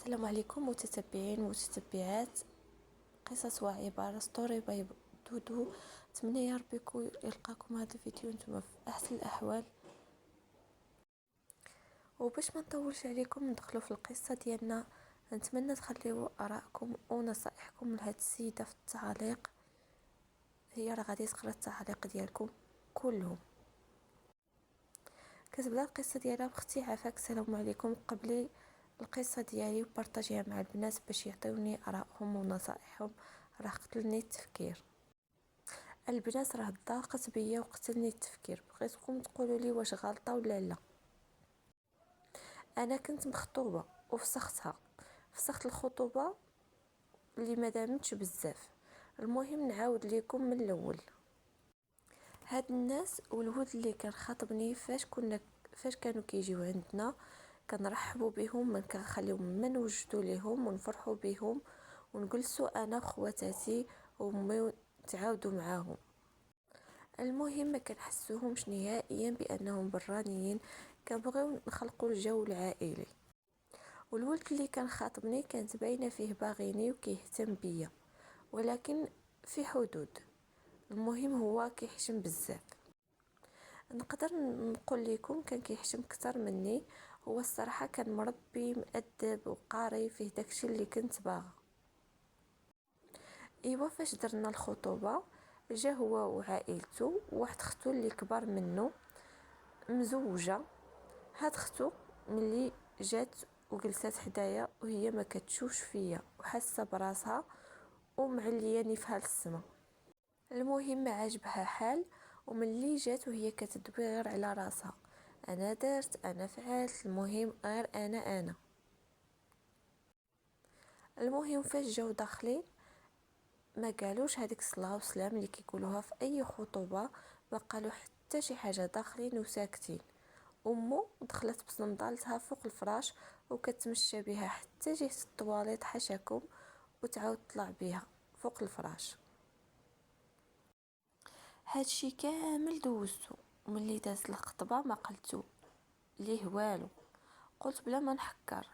السلام عليكم متتبعين ومتتبعات قصص وعبارة ستوري باي دودو. نتمنى يا ربي يلقاكم هذا الفيديو نتوما في احسن الاحوال. وباش ما نطولش عليكم ندخلوا في القصه ديالنا، نتمنى تخليوا ارائكم ونصائحكم لهاد السيده في التعليق. هي راه غادي تقرا التعليق ديالكم كلهم. كتبدا القصه ديالها بختي عافاك السلام عليكم. قبلي القصه ديالي وبارطاجيها مع البنات باش يعطيوني ارائهم ونصائحهم، راه قتلني التفكير. البنات راه ضاقت بيا وقتلني التفكير، بغيتكم تقولوا لي واش غلطه ولا لا. انا كنت مخطوبه وفسختها، فسخت الخطوبه اللي ما دامتش بزاف. المهم نعاود لكم من الاول. هاد الناس والولد اللي كان خاطبني فاش كانوا كيجيو عندنا كنرحبوا بهم، ما كنخليهم ما نوجدوا ليهم ونفرحوا بهم ونجلسوا انا وخواتاتي وامي تعاودوا معاهم. المهم ما كنحسوهمش نهائيا بانهم برانيين، كنبغيو نخلقوا الجو العائلي. والولد اللي كان خاطبني كانت باينه فيه باغيني وكيهتم بيا، ولكن في حدود. المهم هو كيحشم بزاف. نقدر نقول لكم كان كيحشم اكثر مني. هو الصراحه كان مربي مؤدب وقاري، فيه داكشي اللي كنت باغا. ايوا فاش درنا الخطوبه جا هو وعائلته وواحد اختو اللي كبر منه مزوجه. هاد اختو ملي جات وجلسات حدايا وهي ما كتشوفش فيا وحاسه براسها ومعلياني في هالسما. المهم ما عجبها حال، وملي جات وهي كتدوي غير على راسها، انا درت انا فعلت، المهم غير انا. المهم فاش جاو داخلين ما قالوش هذيك الصلاه والسلام اللي كيقولوها في اي خطوبه، ما قالوا حتى شي حاجه، داخلين وساكتين. امه دخلت بصندالتها فوق الفراش وكتمشى بها حتى جهه الطواليت حشاكم، وتعاود طلع بها فوق الفراش. هادشي كامل دوزتو، وملي دازت الخطبه ما قلتو ليه والو، قلت بلا ما نحكر.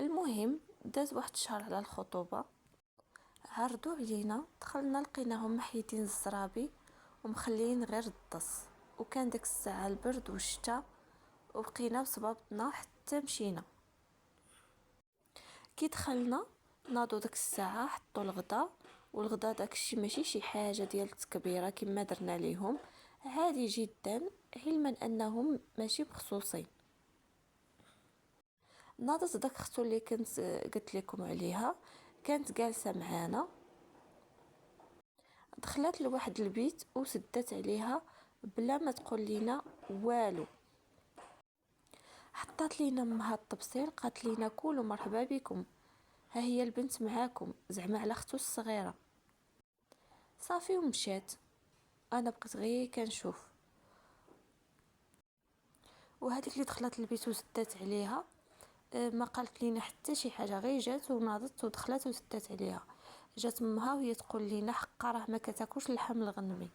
المهم داز واحد الشهر على الخطوبه، عرضوا علينا، دخلنا لقيناهم محيدين الزرابي ومخليين غير الدص، وكان داك الساعه البرد والشتا، وبقينا بصبابطنا حتى مشينا. كي دخلنا ناضوا داك الساعه حطوا الغدا، والغدا داكشي ماشي شي حاجه ديال التكبيره كما درنا ليهم، عادي جدا، علما انهم ماشي مخصوصين. ناضت داك اختو اللي كنت قلت لكم عليها، كانت جالسه معانا، دخلت لواحد البيت وسدت عليها بلا ما تقول لينا والو. حطات لينا امها الطبسيل، قالت لينا كولوا مرحبا بكم، ها هي البنت معاكم، زعما على اختو الصغيره. صافي ومشات. انا بقيت غير كنشوف، وهذيك اللي دخلت البيت وسدت عليها ما قالت لينا حتى شي حاجه، غير جات وناضت ودخلت وسدت عليها. جات امها وهي تقول لينا حقا راه ما كتاكلش اللحم الغنمي.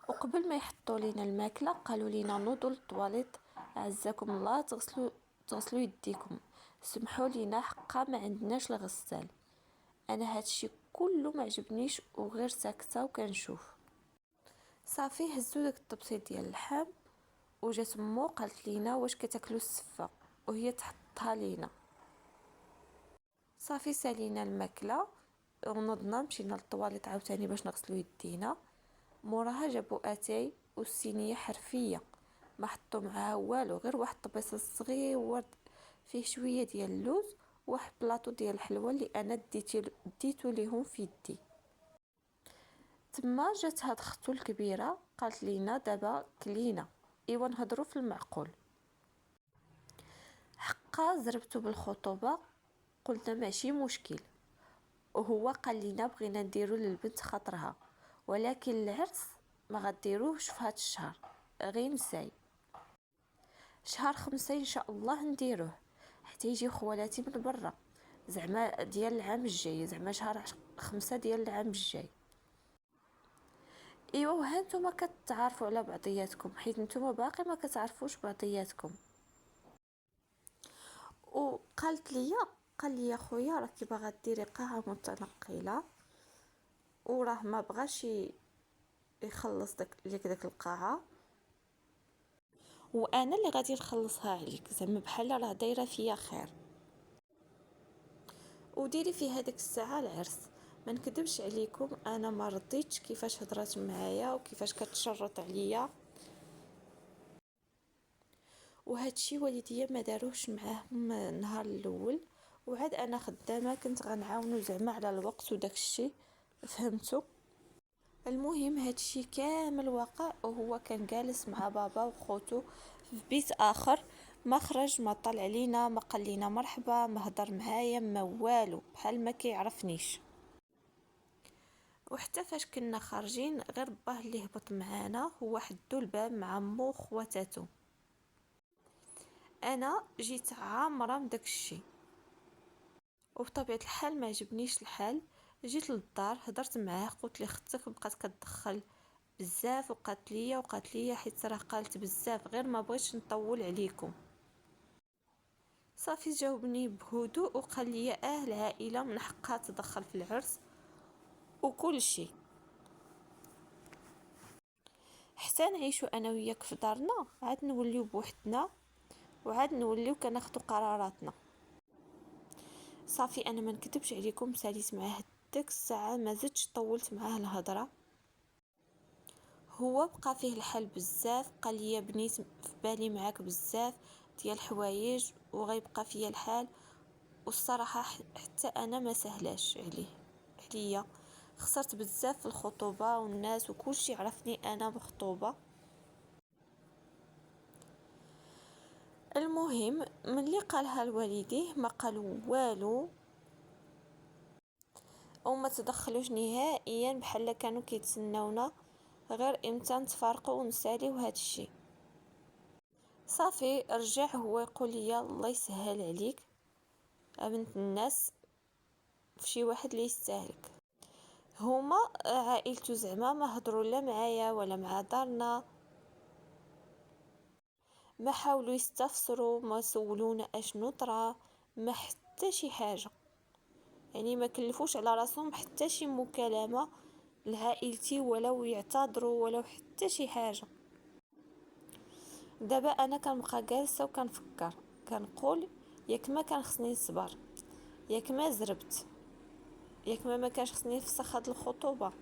وقبل ما يحطوا لينا الماكله قالوا لينا نوضوا للطواليت، عزكم الله تغسلوا يديكم، سمحوا لينا حقا ما عندناش الغسال. انا هادشي كله ما عجبنيش وغير ساكته وكنشوف. صافي هزوا داك الطبسيل ديال اللحم، وجات مو قالت لينا واش كتاكلوا السفه، وهي تحطها لينا. صافي سالينا الماكله ونضنا مشينا للطواليت عاوتاني باش نغسلوا يدينا. موراها جابوا اتاي والصينيه حرفيه، ما حطوا معاها والو، غير واحد الطبيصه صغير فيه شويه ديال اللوز وواحد بلاطو ديال الحلوى اللي انا ديتو ليهم في يدي. تما جات هاد اختو الكبيره قالت لينا دابا كلينا، ايوا نهضروا في المعقول. حقا زربتو بالخطوبه، قلنا ماشي مشكل، وهو قال لينا بغينا نديرو للبنت خاطرها، ولكن العرس ما غديروهش في هاد الشهر، غير نساي. شهر 5 ان شاء الله نديروه، حتى يجيو خوالاتي من برا، زعما ديال العام الجاي، زعما شهر 5 ديال العام الجاي. ايوا وها نتوما كتعارفوا على بعضياتكم، حيت نتوما باقي ما كتعرفوش بعضياتكم. قال لي خويا راكي باغا ديري قاعه متنقله، وراه ما بغاش يخلص داك القاعه، وانا اللي غادي نخلصها عليك، زعما بحال راه دايره فيا خير، وديري في هذيك الساعه العرس. ما نكذبش عليكم، انا ما رضيتش كيفاش هضرات معايا وكيفاش كتشرط عليا، وهادشي والديا ما داروش معاهم النهار الاول، وعاد انا خدامه كنت غنعاونو زعما على الوقت وداك الشيء، فهمتوا؟ المهم هادشي كامل واقع، وهو كان جالس مع بابا وخوتو في بيت اخر، ما خرج، ما طلع علينا، ما قال لينا مرحبا، ما هضر معايا، ما والو، بحال ما كيعرفنيش. وحتى فاش كنا خارجين غير باه اللي هبط معانا، هو حدو الباب مع مو خواتاتو. انا جيت عامره من داك الشيء، وبطبيعه الحال ما عجبنيش الحال. جيت للدار هضرت معاه، قلت لي اختك بقات كتدخل بزاف، وقالت لي حيت راه قالت بزاف، غير ما بغيتش نطول عليكم. صافي جاوبني بهدوء وقال لي العائله من حقها تدخل في العرس وكل شيء، حتى نعيشو انا وياك في دارنا، عاد نوليو بوحدنا، وعاد نوليو كناخدو قراراتنا. صافي انا ما نكذبش عليكم، ساليت معاه ديك الساعه، ما زدتش طولت معاه الهضره. هو بقى فيه الحال بزاف، قال لي بنيت في بالي معاك بزاف ديال الحوايج، وغيبقى فيا الحال. والصراحه حتى انا ما سهلاش عليا، خسرت بزاف في الخطوبه، والناس وكلشي عرفني انا مخطوبه. المهم ملي قالها لوالديه ما قالوا والو، وما تدخلوش نهائيا، بحال كانوا كيتسناونا غير امتى نتفارقوا ونساليو هذا الشيء. صافي رجع هو يقول لي الله يسهل عليك بنت الناس، في شي واحد اللي يستاهلك. هما عائلته زعما ما هضروا لا معايا ولا مع دارنا، ما حاولوا يستفسروا، ما سولونا اشنو طرا، ما حتى شي حاجه، يعني ما كلفوش على راسهم حتى شي مكالمه لعائلتي، ولا يعتذروا ولا حتى شي حاجه. دابا انا كنبقى جالسه وكنفكر، كنقول ياك ما كان خصني نصبر، ياك ما زربت، ياك ما كانش خصني نفسخ هاد الخطوبه.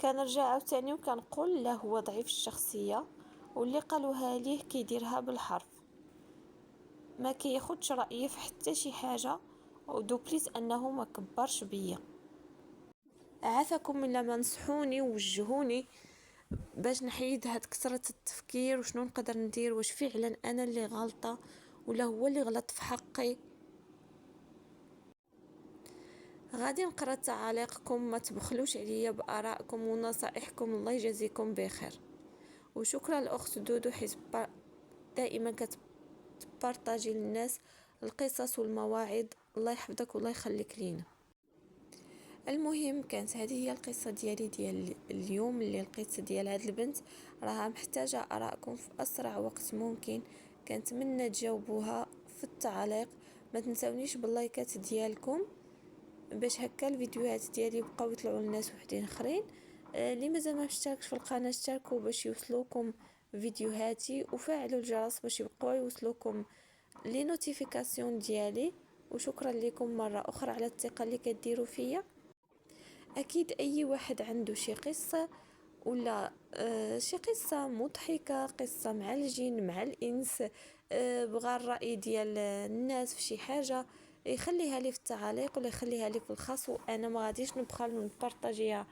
كنرجع عاوتاني وكنقول لا، هو ضعيف الشخصيه، واللي قالوها ليه كيديرها بالحرف، ما كياخدش رايي في حتى شي حاجه، ودوبليس انه ما كبرش بيا. عافاكم الا ما نصحوني ووجهوني باش نحيد هاد كثرة التفكير، وشنو نقدر ندير، واش فعلا انا اللي غلطة ولا هو اللي غلط في حقي. غادي نقرا تعاليقكم، ما تبخلوش عليا بارائكم ونصائحكم، الله يجازيكم بخير. وشكرا لاخت دودو حيت دائما كتبارطاجي للناس القصص والمواعظ، الله يحفظك والله يخليك لينا. المهم كانت هذه هي القصه ديالي ديال اليوم، اللي لقيت ديال هاد البنت، راها محتاجه ارائكم في اسرع وقت ممكن، كنتمنى تجاوبوها في التعليق. ما تنسونيش باللايكات ديالكم باش هكا الفيديوهات ديالي يبقاو يطلعوا للناس وحدين اخرين. اللي مازال ما اشتركش في القناه اشتركوا باش يوصلوكم فيديوهاتي، وفعلوا الجرس باش يبقاو يوصلوكم لي نوتيفيكاسيون ديالي. وشكرا لكم مره اخرى على الثقه اللي كديروا فيا. اكيد اي واحد عنده شي قصه ولا شي قصه مضحكه، قصه مع الجن مع الانس، بغى الراي ديال الناس في شي حاجه، يخليها لي في التعاليق ولا يخليها لي في الخاص، وانا ما غاديش نبخل نبارطاجيها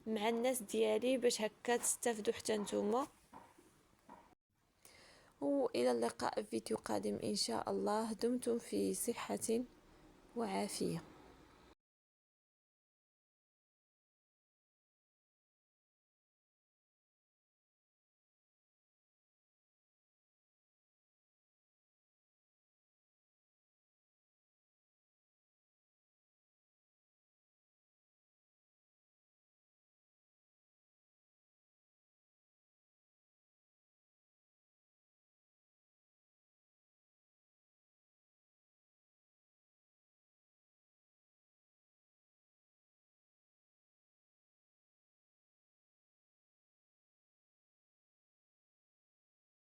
مع الناس ديالي باش هكا تستافدوا حتى نتوما. والى اللقاء في فيديو قادم ان شاء الله. دمتم في صحه وعافيه.